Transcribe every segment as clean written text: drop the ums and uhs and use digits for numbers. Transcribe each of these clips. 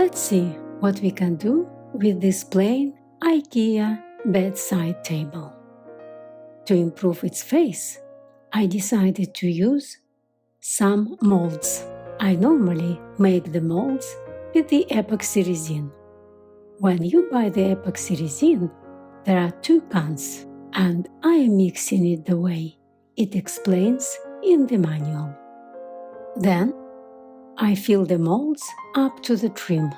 Let's see what we can do with this plain IKEA bedside table. To improve its face, I decided to use some molds. I normally make the molds with the epoxy resin. When you buy the epoxy resin, there are 2 cans, and I am mixing it the way it explains in the manual. Then I fill the molds up to the trim.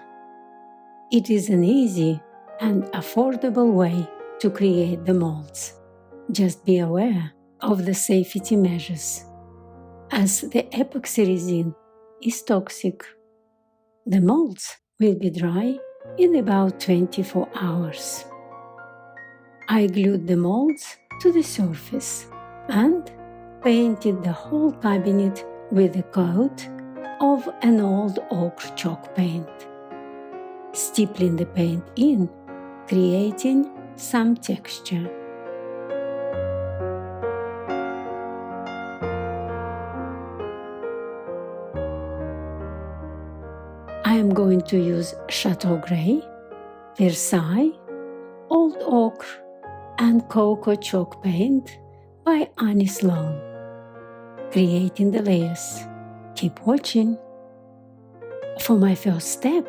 It is an easy and affordable way to create the molds. Just be aware of the safety measures, as the epoxy resin is toxic. The molds will be dry in about 24 hours. I glued the molds to the surface and painted the whole cabinet with a coat of an old ochre chalk paint, stippling the paint in, creating some texture. I am going to use Chateau Grey, Versailles, Old Ochre and Coco chalk paint by Annie Sloan, creating the layers. Keep watching. For my first step,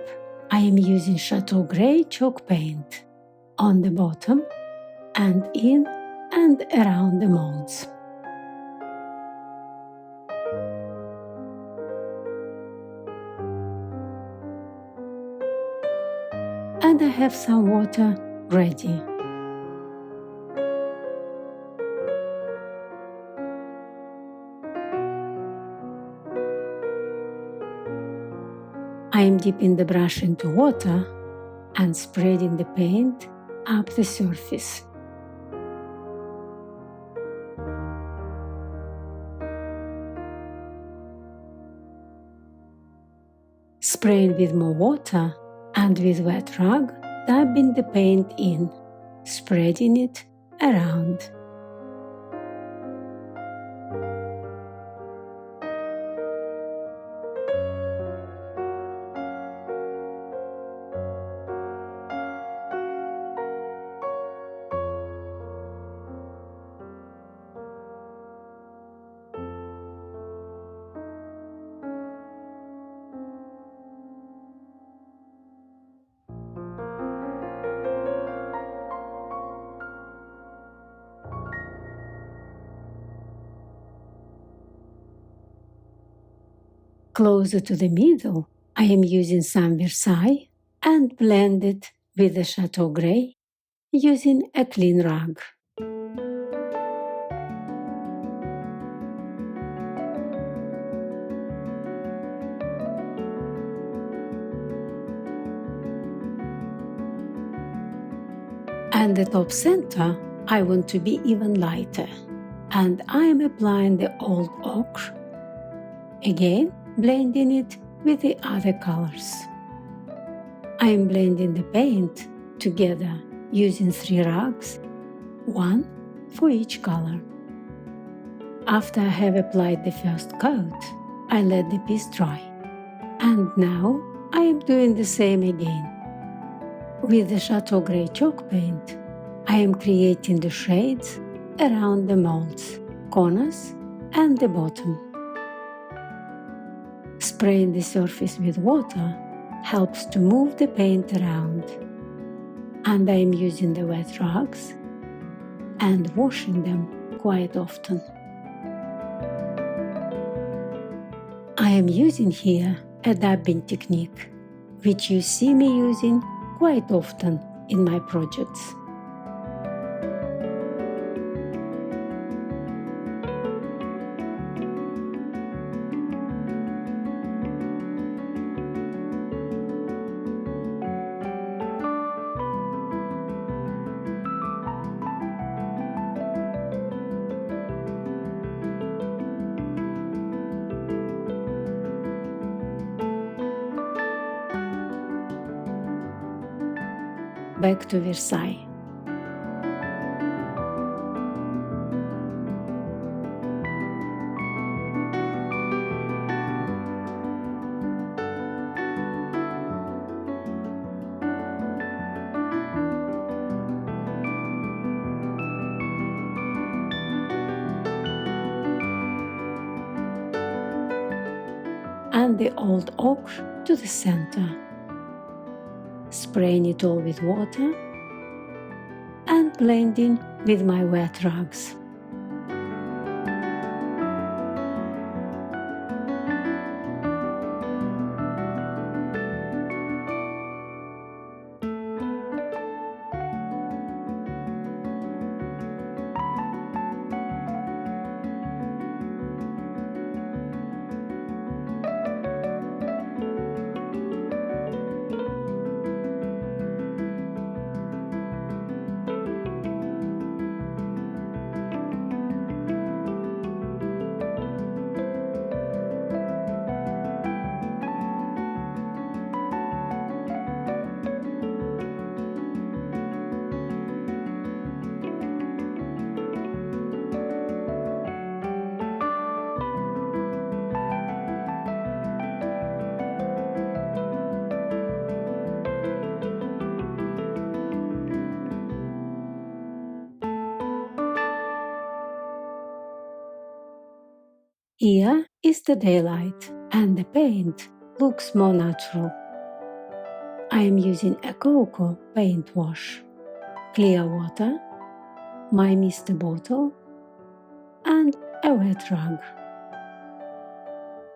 I am using Chateau Grey chalk paint on the bottom and in and around the molds. And I have some water ready. I am dipping the brush into water and spreading the paint up the surface. Spraying with more water and with wet rag, dabbing the paint in, spreading it around. Closer to the middle, I am using some Versailles and blend it with the Chateau Grey using a clean rag. And the top center I want to be even lighter, and I am applying the old ochre, again blending it with the other colors. I am blending the paint together using 3 rags, 1 for each color. After I have applied the first coat, I let the piece dry. And now I am doing the same again. With the Chateau Grey chalk paint, I am creating the shades around the molds, corners and the bottom. Spraying the surface with water helps to move the paint around, and I am using the wet rags and washing them quite often. I am using here a dabbing technique, which you see me using quite often in my projects. Back to Versailles. and the old ochre to the center, spraying it all with water and blending with my wet rugs. Here is the daylight and the paint looks more natural. I am using a Coco paint wash, clear water, my mister bottle and a wet rug.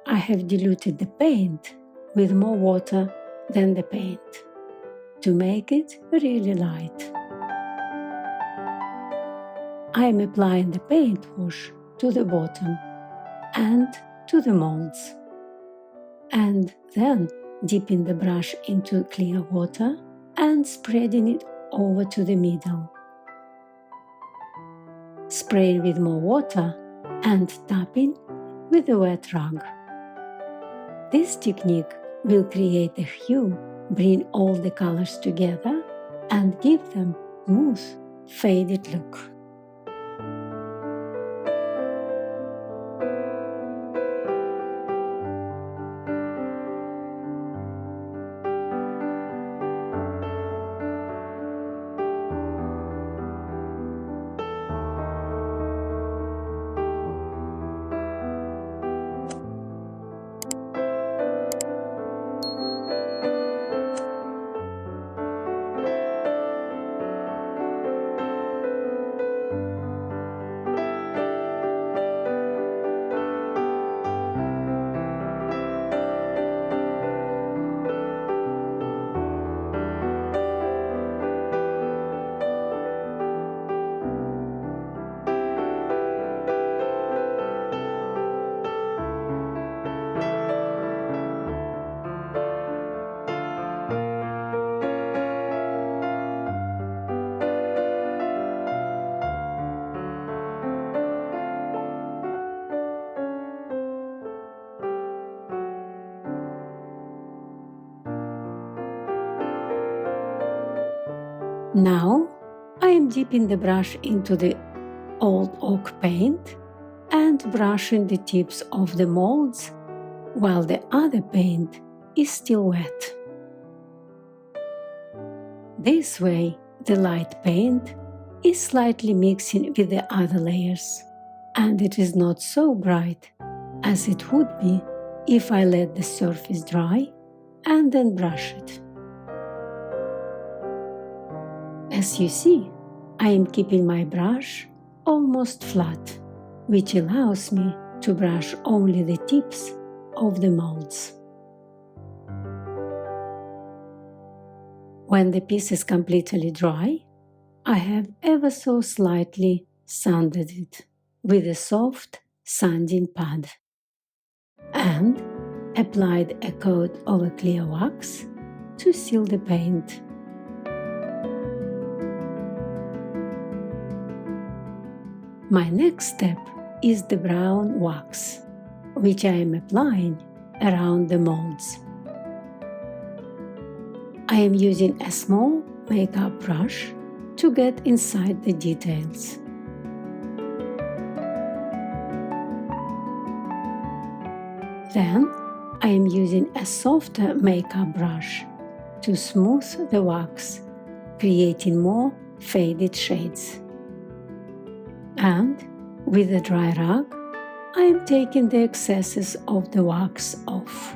I have diluted the paint with more water than the paint to make it really light. I am applying the paint wash to the bottom and to the molds, and then dipping the brush into clear water and spreading it over to the middle. Spraying with more water and tapping with the wet rug. This technique will create a hue, bring all the colors together and give them smooth, faded look. Now I am dipping the brush into the old ochre paint and brushing the tips of the molds while the other paint is still wet. This way the light paint is slightly mixing with the other layers, and it is not so bright as it would be if I let the surface dry and then brush it. As you see, I am keeping my brush almost flat, which allows me to brush only the tips of the molds. When the piece is completely dry, I have ever so slightly sanded it with a soft sanding pad and applied a coat of a clear wax to seal the paint. My next step is the brown wax, which I am applying around the molds. I am using a small makeup brush to get inside the details. Then I am using a softer makeup brush to smooth the wax, creating more faded shades. And with a dry rug, I am taking the excesses of the wax off.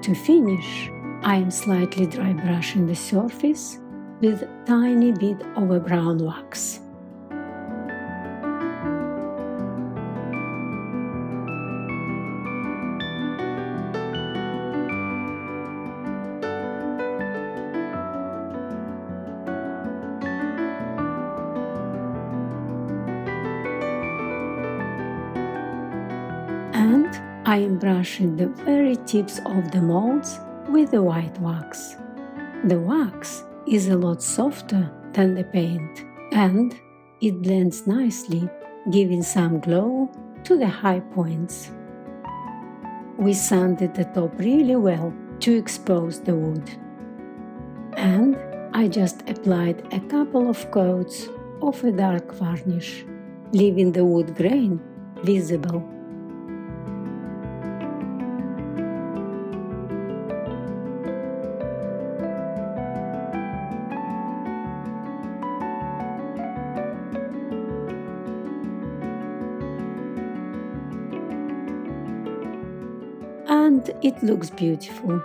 To finish, I am slightly dry brushing the surface with a tiny bit of a brown wax. And I am brushing the very tips of the molds with the white wax. The wax is a lot softer than the paint, and it blends nicely, giving some glow to the high points. We sanded the top really well to expose the wood. And I just applied a couple of coats of a dark varnish, leaving the wood grain visible. And it looks beautiful.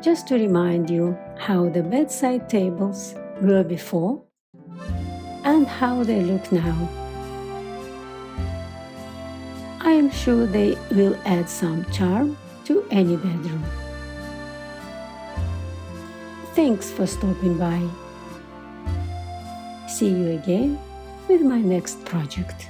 Just to remind you how the bedside tables were before and how they look now. I am sure they will add some charm to any bedroom. Thanks for stopping by. See you again with my next project.